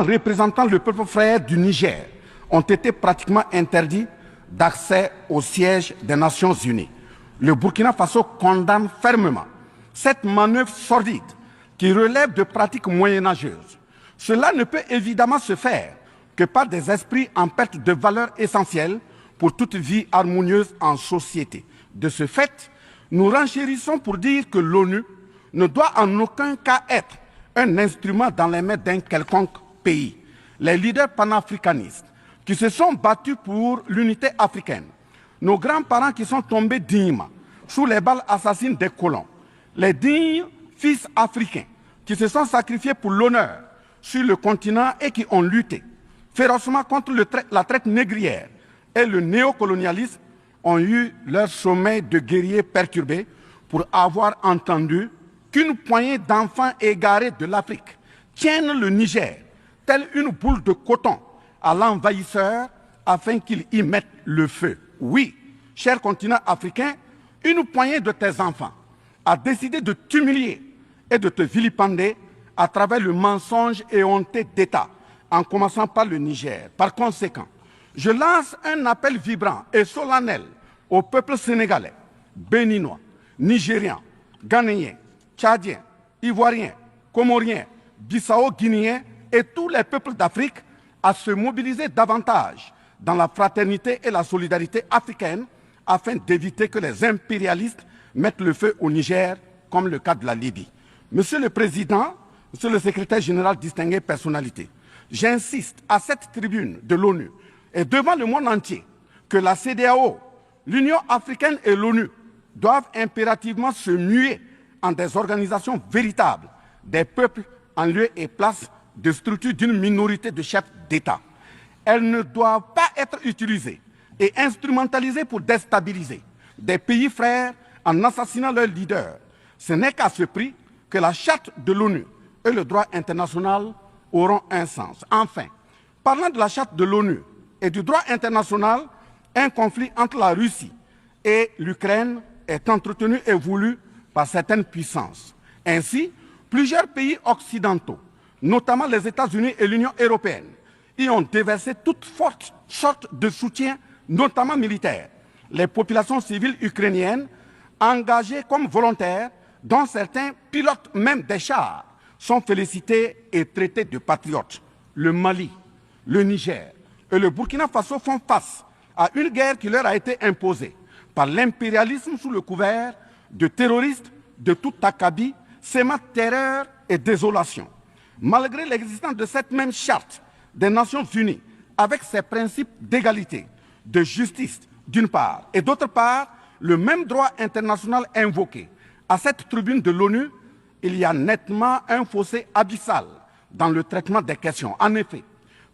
représentant le peuple frère du Niger ont été pratiquement interdits d'accès au siège des Nations Unies. Le Burkina Faso condamne fermement cette manœuvre sordide qui relève de pratiques moyenâgeuses. Cela ne peut évidemment se faire que par des esprits en perte de valeurs essentielles pour toute vie harmonieuse en société. De ce fait, nous renchérissons pour dire que l'ONU ne doit en aucun cas être un instrument dans les mains d'un quelconque pays. Les leaders panafricanistes qui se sont battus pour l'unité africaine, nos grands-parents qui sont tombés dignement sous les balles assassines des colons, les dignes fils africains qui se sont sacrifiés pour l'honneur sur le continent et qui ont lutté férocement contre la traite négrière et le néocolonialisme ont eu leur sommeil de guerriers perturbé pour avoir entendu qu'une poignée d'enfants égarés de l'Afrique tiennent le Niger, telle une boule de coton, à l'envahisseur afin qu'il y mette le feu. Oui, cher continent africain, une poignée de tes enfants a décidé de t'humilier et de te vilipender à travers le mensonge éhonté d'État, en commençant par le Niger. Par conséquent, je lance un appel vibrant et solennel au peuple sénégalais, béninois, nigérien, ghanéen, tchadien, ivoirien, comorien, bissau-guinéen et tous les peuples d'Afrique à se mobiliser davantage dans la fraternité et la solidarité africaine afin d'éviter que les impérialistes mettent le feu au Niger, comme le cas de la Libye. Monsieur le Président, Monsieur le Secrétaire général, distingué personnalité, j'insiste à cette tribune de l'ONU et devant le monde entier que la CEDEAO, l'Union africaine et l'ONU doivent impérativement se muer en des organisations véritables des peuples en lieu et place de structures d'une minorité de chefs d'État. Elles ne doivent pas être utilisées et instrumentalisées pour déstabiliser des pays frères en assassinant leurs leaders. Ce n'est qu'à ce prix que la charte de l'ONU et le droit international auront un sens. Enfin, parlant de la charte de l'ONU et du droit international, un conflit entre la Russie et l'Ukraine est entretenu et voulu par certaines puissances. Ainsi, plusieurs pays occidentaux, notamment les États-Unis et l'Union européenne, y ont déversé toute sorte de soutien, notamment militaire. Les populations civiles ukrainiennes, engagées comme volontaires, dont certains pilotent même des chars, sont félicités et traités de patriotes. Le Mali, le Niger et le Burkina Faso font face à une guerre qui leur a été imposée par l'impérialisme sous le couvert de terroristes de tout acabit, sémant terreur et désolation. Malgré l'existence de cette même charte des Nations Unies, avec ses principes d'égalité, de justice d'une part, et d'autre part, le même droit international invoqué à cette tribune de l'ONU, il y a nettement un fossé abyssal dans le traitement des questions. En effet,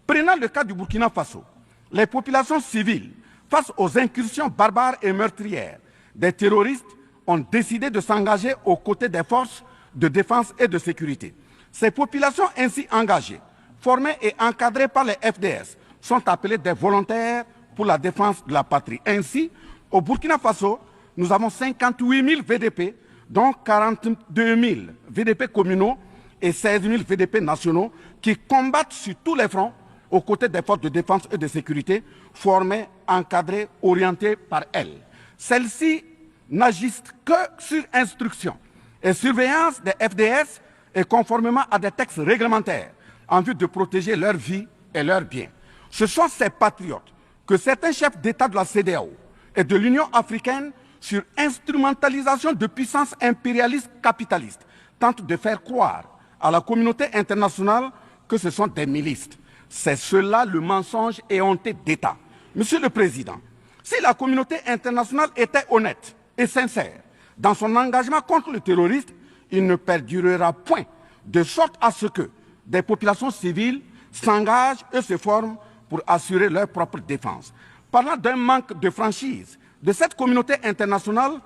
prenant le cas du Burkina Faso, les populations civiles, face aux incursions barbares et meurtrières des terroristes, ont décidé de s'engager aux côtés des forces de défense et de sécurité. Ces populations ainsi engagées, formées et encadrées par les FDS, sont appelées des volontaires pour la défense de la patrie. Ainsi, au Burkina Faso, nous avons 58 000 VDP, dont 42 000 VDP communaux et 16 000 VDP nationaux, qui combattent sur tous les fronts aux côtés des forces de défense et de sécurité, formées, encadrées, orientées par elles. Celles-ci n'agissent que sur instruction et surveillance des FDS et conformément à des textes réglementaires en vue de protéger leur vie et leurs biens. Ce sont ces patriotes que certains chefs d'État de la CEDEAO et de l'Union africaine, sur instrumentalisation de puissances impérialistes capitalistes, tentent de faire croire à la communauté internationale que ce sont des milices. C'est cela le mensonge éhonté d'État. Monsieur le Président, si la communauté internationale était honnête et sincère dans son engagement contre le terrorisme, il ne perdurera point, de sorte à ce que des populations civiles s'engagent et se forment pour assurer leur propre défense. Parlant d'un manque de franchise de cette communauté internationale,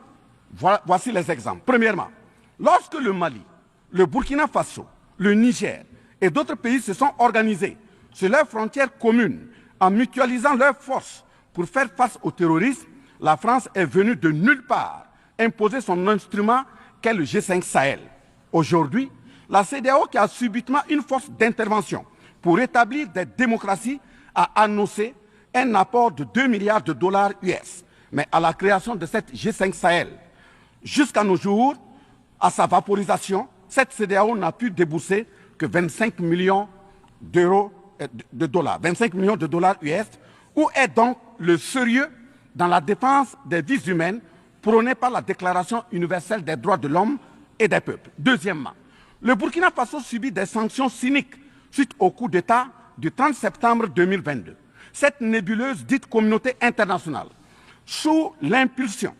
voici les exemples. Premièrement, lorsque le Mali, le Burkina Faso, le Niger et d'autres pays se sont organisés sur leurs frontières communes en mutualisant leurs forces pour faire face au terrorisme, la France est venue de nulle part imposer son instrument qu'est le G5 Sahel. Aujourd'hui, la CEDEAO, qui a subitement une force d'intervention pour établir des démocraties a annoncé un apport de 2 milliards de dollars US, mais à la création de cette G5 Sahel. Jusqu'à nos jours, à sa vaporisation, cette CEDEAO n'a pu débourser que 25 millions de dollars, 25 millions de dollars US. Où est donc le sérieux dans la défense des vies humaines prônée par la Déclaration universelle des droits de l'homme et des peuples? Deuxièmement, le Burkina Faso subit des sanctions cyniques suite au coup d'État du 30 septembre 2022. Cette nébuleuse dite communauté internationale, sous l'impulsion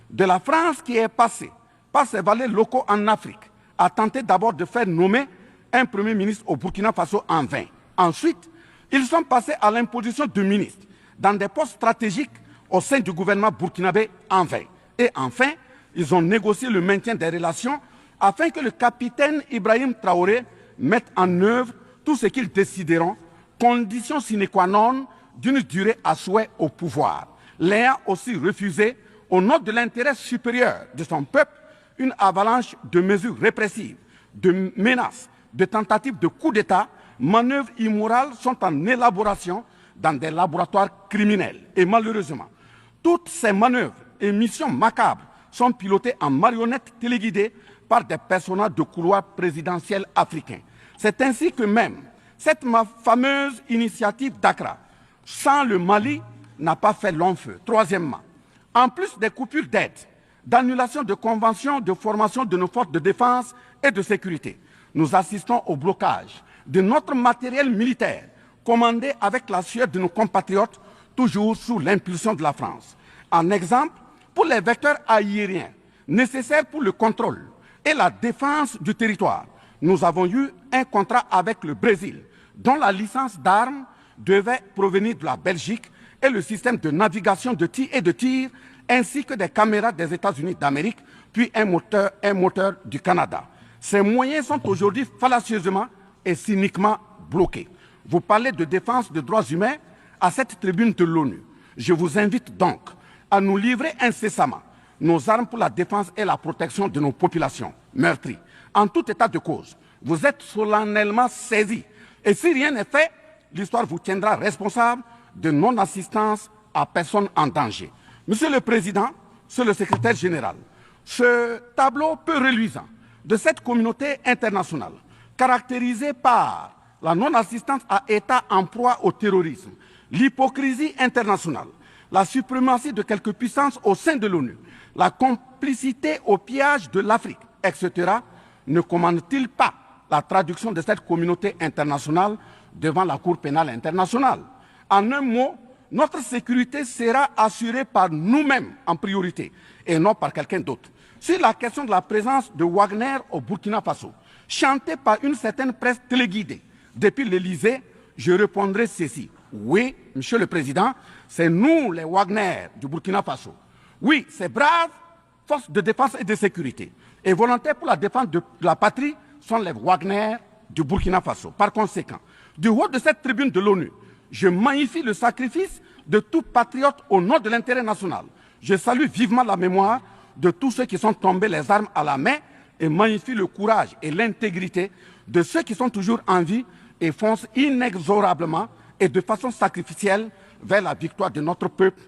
de la France qui est passée par ses valets locaux en Afrique, a tenté d'abord de faire nommer un Premier ministre au Burkina Faso en vain. Ensuite, ils sont passés à l'imposition de ministres dans des postes stratégiques au sein du gouvernement burkinabé en vain. Et enfin, ils ont négocié le maintien des relations afin que le capitaine Ibrahim Traoré mette en œuvre tout ce qu'ils décideront, condition sine qua non d'une durée à souhait au pouvoir. L'ayant aussi refusé, au nom de l'intérêt supérieur de son peuple, une avalanche de mesures répressives, de menaces, de tentatives de coup d'État, manœuvres immorales sont en élaboration dans des laboratoires criminels. Et malheureusement, toutes ces manœuvres et missions macabres sont pilotées en marionnettes téléguidées par des personnages de couloir présidentiel africains. C'est ainsi que même cette fameuse initiative d'Accra, sans le Mali, n'a pas fait long feu. Troisièmement, en plus des coupures d'aide, d'annulation de conventions de formation de nos forces de défense et de sécurité, nous assistons au blocage de notre matériel militaire, commandé avec la sueur de nos compatriotes, toujours sous l'impulsion de la France. En exemple, pour les vecteurs aériens nécessaires pour le contrôle et la défense du territoire, nous avons eu un contrat avec le Brésil, dont la licence d'armes devait provenir de la Belgique et le système de navigation de tir ainsi que des caméras des États-Unis d'Amérique, puis un moteur du Canada. Ces moyens sont aujourd'hui fallacieusement et cyniquement bloqués. Vous parlez de défense des droits humains à cette tribune de l'ONU. Je vous invite donc à nous livrer incessamment nos armes pour la défense et la protection de nos populations meurtries. En tout état de cause, vous êtes solennellement saisis. Et si rien n'est fait, l'histoire vous tiendra responsable de non-assistance à personne en danger. Monsieur le Président, Monsieur le Secrétaire général, ce tableau peu reluisant de cette communauté internationale, caractérisée par la non-assistance à États en proie au terrorisme, l'hypocrisie internationale, la suprématie de quelques puissances au sein de l'ONU, la complicité au pillage de l'Afrique, etc., ne commande-t-il pas la traduction de cette communauté internationale devant la Cour pénale internationale? En un mot, notre sécurité sera assurée par nous-mêmes en priorité et non par quelqu'un d'autre. Sur la question de la présence de Wagner au Burkina Faso, chantée par une certaine presse téléguidée depuis l'Élysée, je répondrai ceci. Oui, Monsieur le Président, c'est nous les Wagner du Burkina Faso. Oui, ces braves forces de défense et de sécurité et volontaires pour la défense de la patrie sont les Wagner du Burkina Faso. Par conséquent, du haut de cette tribune de l'ONU, je magnifie le sacrifice de tout patriote au nom de l'intérêt national. Je salue vivement la mémoire de tous ceux qui sont tombés les armes à la main et magnifie le courage et l'intégrité de ceux qui sont toujours en vie et foncent inexorablement et de façon sacrificielle vers la victoire de notre peuple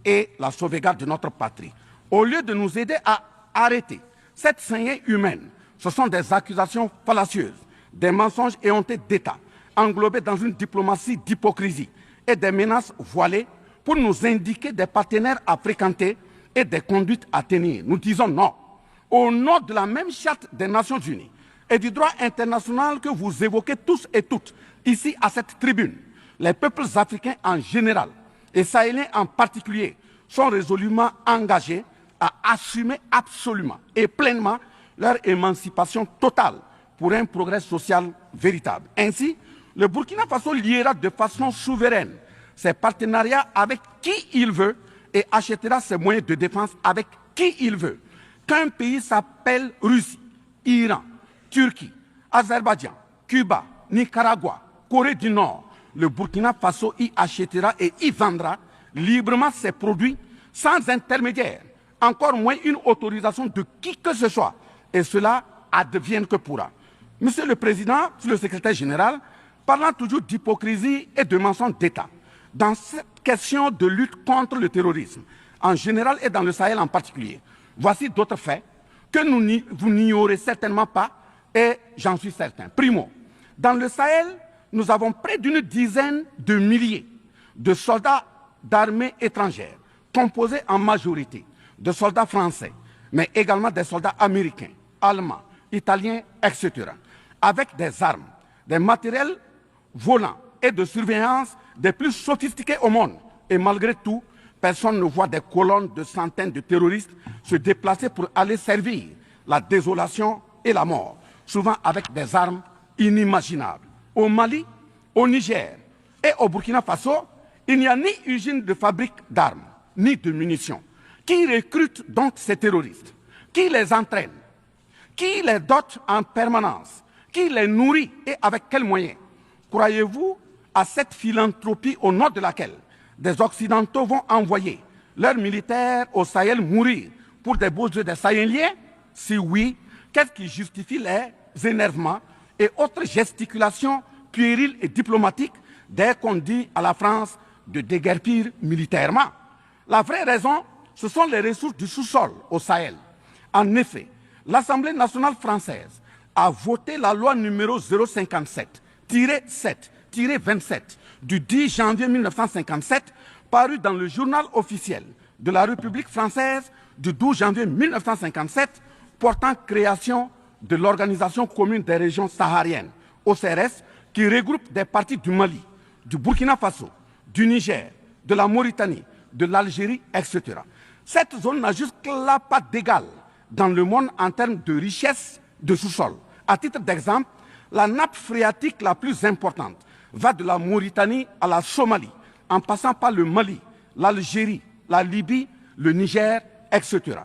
et la sauvegarde de notre patrie. Au lieu de nous aider à arrêter cette saignée humaine, ce sont des accusations fallacieuses, des mensonges éhontés d'État, englobés dans une diplomatie d'hypocrisie et des menaces voilées pour nous indiquer des partenaires à fréquenter et des conduites à tenir. Nous disons non. Au nom de la même charte des Nations Unies et du droit international que vous évoquez tous et toutes ici à cette tribune, les peuples africains en général et sahéliens en particulier sont résolument engagés à assumer absolument et pleinement leur émancipation totale pour un progrès social véritable. Ainsi, le Burkina Faso liera de façon souveraine ses partenariats avec qui il veut et achètera ses moyens de défense avec qui il veut. Qu'un pays s'appelle Russie, Iran, Turquie, Azerbaïdjan, Cuba, Nicaragua, Corée du Nord, le Burkina Faso y achètera et y vendra librement ses produits sans intermédiaire, encore moins une autorisation de qui que ce soit. Et cela advienne que pourra. Monsieur le Président, Monsieur le Secrétaire général, Parlant toujours d'hypocrisie et de mensonge d'État, dans cette question de lutte contre le terrorisme, en général et dans le Sahel en particulier, voici d'autres faits que vous n'ignorez certainement pas, et j'en suis certain. Primo, dans le Sahel, nous avons près d'une dizaine de milliers de soldats d'armées étrangères, composés en majorité de soldats français, mais également des soldats américains, allemands, italiens, etc., avec des armes, des matériels volants et de surveillance des plus sophistiqués au monde. Et malgré tout, personne ne voit des colonnes de centaines de terroristes se déplacer pour aller servir la désolation et la mort, souvent avec des armes inimaginables. Au Mali, au Niger et au Burkina Faso, il n'y a ni usine de fabrique d'armes, ni de munitions. Qui recrute donc ces terroristes? Qui les entraîne? Qui les dote en permanence? Qui les nourrit et avec quels moyens? Croyez-vous à cette philanthropie au nom de laquelle des Occidentaux vont envoyer leurs militaires au Sahel mourir pour des beaux yeux des Sahéliens? Si oui, qu'est-ce qui justifie les énervements et autres gesticulations puériles et diplomatiques dès qu'on dit à la France de déguerpir militairement? La vraie raison, ce sont les ressources du sous-sol au Sahel. En effet, l'Assemblée nationale française a voté la loi numéro 057-7-27 du 10 janvier 1957, parue dans le journal officiel de la République française du 12 janvier 1957, portant création de l'Organisation commune des régions sahariennes, OCRS, qui regroupe des parties du Mali, du Burkina Faso, du Niger, de la Mauritanie, de l'Algérie, etc. Cette zone n'a jusque-là pas d'égal dans le monde en termes de richesse de sous-sol. À titre d'exemple, la nappe phréatique la plus importante va de la Mauritanie à la Somalie, en passant par le Mali, l'Algérie, la Libye, le Niger, etc.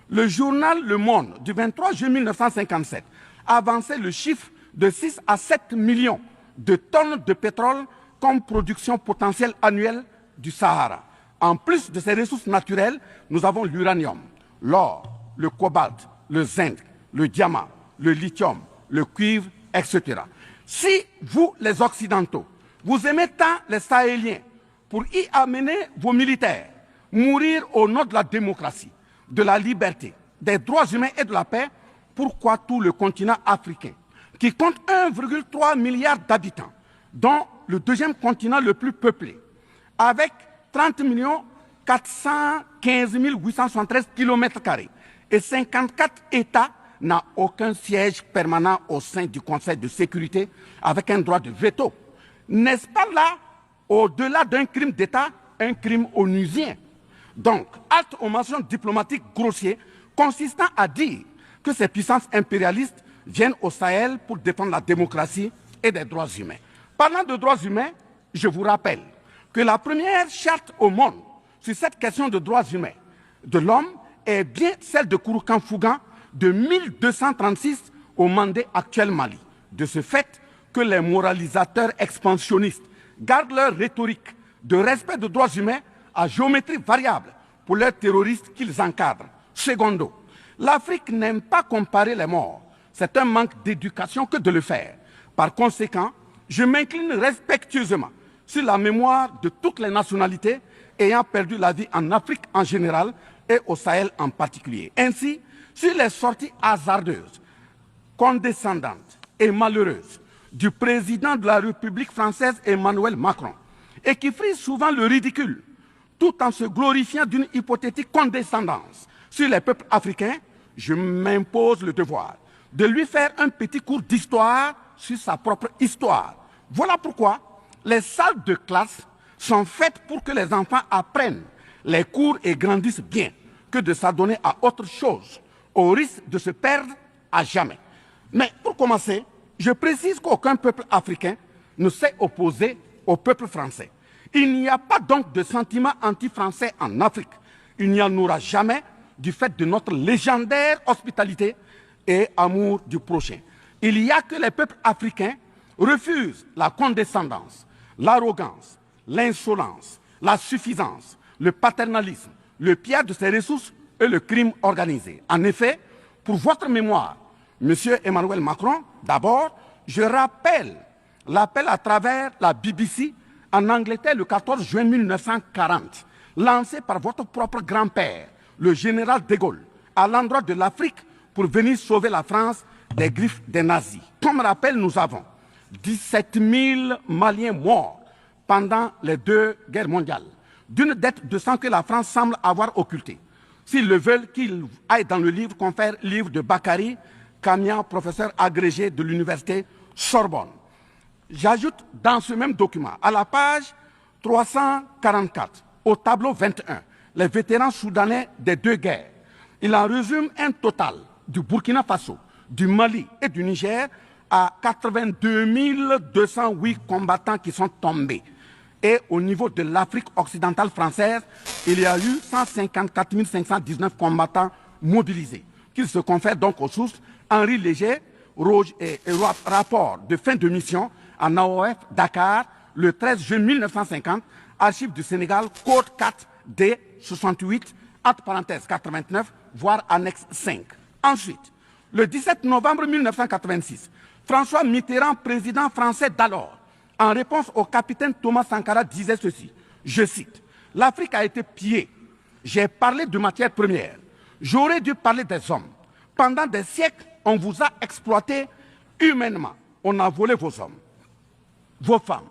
Le journal Le Monde du 23 juillet 1957 avançait le chiffre de 6 à 7 millions de tonnes de pétrole comme production potentielle annuelle du Sahara. En plus de ces ressources naturelles, nous avons l'uranium, l'or, le cobalt, le zinc, le diamant, le lithium, le cuivre, etc. Si vous, les Occidentaux, vous aimez tant les Sahéliens pour y amener vos militaires, mourir au nom de la démocratie, de la liberté, des droits humains et de la paix, pourquoi tout le continent africain, qui compte 1,3 milliard d'habitants, dont le deuxième continent le plus peuplé, avec 30 415 873 km² et 54 États, n'a aucun siège permanent au sein du Conseil de sécurité avec un droit de veto. N'est-ce pas là, au-delà d'un crime d'État, un crime onusien? Donc, halte aux mensonges diplomatiques grossiers consistant à dire que ces puissances impérialistes viennent au Sahel pour défendre la démocratie et des droits humains. Parlant de droits humains, je vous rappelle que la première charte au monde sur cette question de droits humains de l'homme est bien celle de Kouroukan-Fougan de 1236 au Mandé actuel Mali. De ce fait que les moralisateurs expansionnistes gardent leur rhétorique de respect des droits humains à géométrie variable pour leurs terroristes qu'ils encadrent. Secondo, l'Afrique n'aime pas comparer les morts. C'est un manque d'éducation que de le faire. Par conséquent, je m'incline respectueusement sur la mémoire de toutes les nationalités ayant perdu la vie en Afrique en général et au Sahel en particulier. Ainsi, sur les sorties hasardeuses, condescendantes et malheureuses du président de la République française Emmanuel Macron, et qui frise souvent le ridicule, tout en se glorifiant d'une hypothétique condescendance sur les peuples africains, je m'impose le devoir de lui faire un petit cours d'histoire sur sa propre histoire. Voilà pourquoi les salles de classe sont faites pour que les enfants apprennent les cours et grandissent bien, que de s'adonner à autre chose, au risque de se perdre à jamais. Mais pour commencer, je précise qu'aucun peuple africain ne s'est opposé au peuple français. Il n'y a pas donc de sentiment anti-français en Afrique. Il n'y en aura jamais du fait de notre légendaire hospitalité et amour du prochain. Il y a que les peuples africains refusent la condescendance, l'arrogance, l'insolence, la suffisance, le paternalisme, le pillage de ses ressources et le crime organisé. En effet, pour votre mémoire, M. Emmanuel Macron, d'abord, je rappelle L'appel à travers la BBC en Angleterre le 14 juin 1940, lancé par votre propre grand-père, le général de Gaulle, à l'endroit de l'Afrique pour venir sauver la France des griffes des nazis. Comme rappel, nous avons 17 000 Maliens morts pendant les 2 guerres mondiales, d'une dette de sang que la France semble avoir occultée. S'ils le veulent, qu'ils aillent dans le livre, confère livre de Bakary Kamian, professeur agrégé de l'université Sorbonne. J'ajoute dans ce même document, à la page 344, au tableau 21, les vétérans soudanais des 2 guerres. Il en résume un total du Burkina Faso, du Mali et du Niger à 82 208 combattants qui sont tombés. Et au niveau de l'Afrique occidentale française, il y a eu 154 519 combattants mobilisés, qu'ils se confèrent donc aux sources Henri Léger, rapport de fin de mission en AOF Dakar, le 13 juin 1950, archives du Sénégal, code 4 D 68, entre parenthèses 89, voire annexe 5. Ensuite, le 17 novembre 1986, François Mitterrand, président français d'alors, en réponse au capitaine Thomas Sankara, disait ceci, je cite, « L'Afrique a été pillée. J'ai parlé de matières premières. J'aurais dû parler des hommes. Pendant des siècles, on vous a exploité humainement. On a volé vos hommes, vos femmes,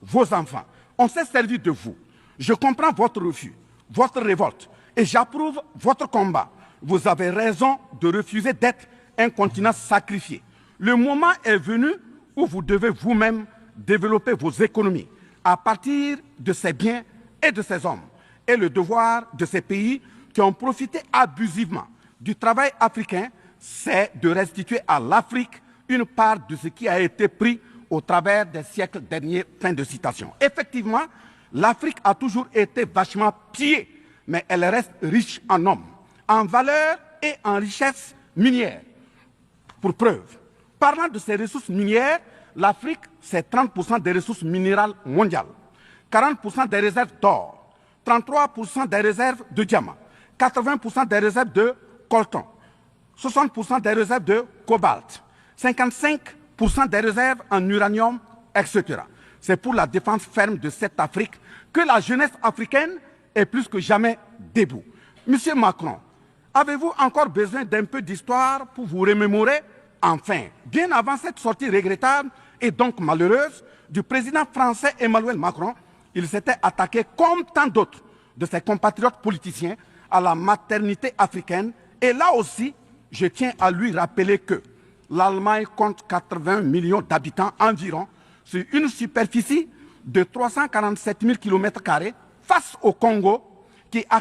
vos enfants. On s'est servi de vous. Je comprends votre refus, votre révolte, et j'approuve votre combat. Vous avez raison de refuser d'être un continent sacrifié. Le moment est venu où vous devez vous-même développer vos économies à partir de ces biens et de ces hommes. Et le devoir de ces pays qui ont profité abusivement du travail africain, c'est de restituer à l'Afrique une part de ce qui a été pris au travers des siècles derniers. » Fin de citation. Effectivement, l'Afrique a toujours été vachement pillée, mais elle reste riche en hommes, en valeur et en richesse minière. Pour preuve, parlant de ces ressources minières, l'Afrique, c'est 30% des ressources minérales mondiales, 40% des réserves d'or, 33% des réserves de diamants, 80% des réserves de coltan, 60% des réserves de cobalt, 55% des réserves en uranium, etc. C'est pour la défense ferme de cette Afrique que la jeunesse africaine est plus que jamais debout. Monsieur Macron, avez-vous encore besoin d'un peu d'histoire pour vous remémorer? Enfin, bien avant cette sortie regrettable et donc malheureuse du président français Emmanuel Macron, il s'était attaqué, comme tant d'autres de ses compatriotes politiciens, à la maternité africaine. Et là aussi, je tiens à lui rappeler que l'Allemagne compte 80 millions d'habitants environ sur une superficie de 347 000 km² face au Congo qui a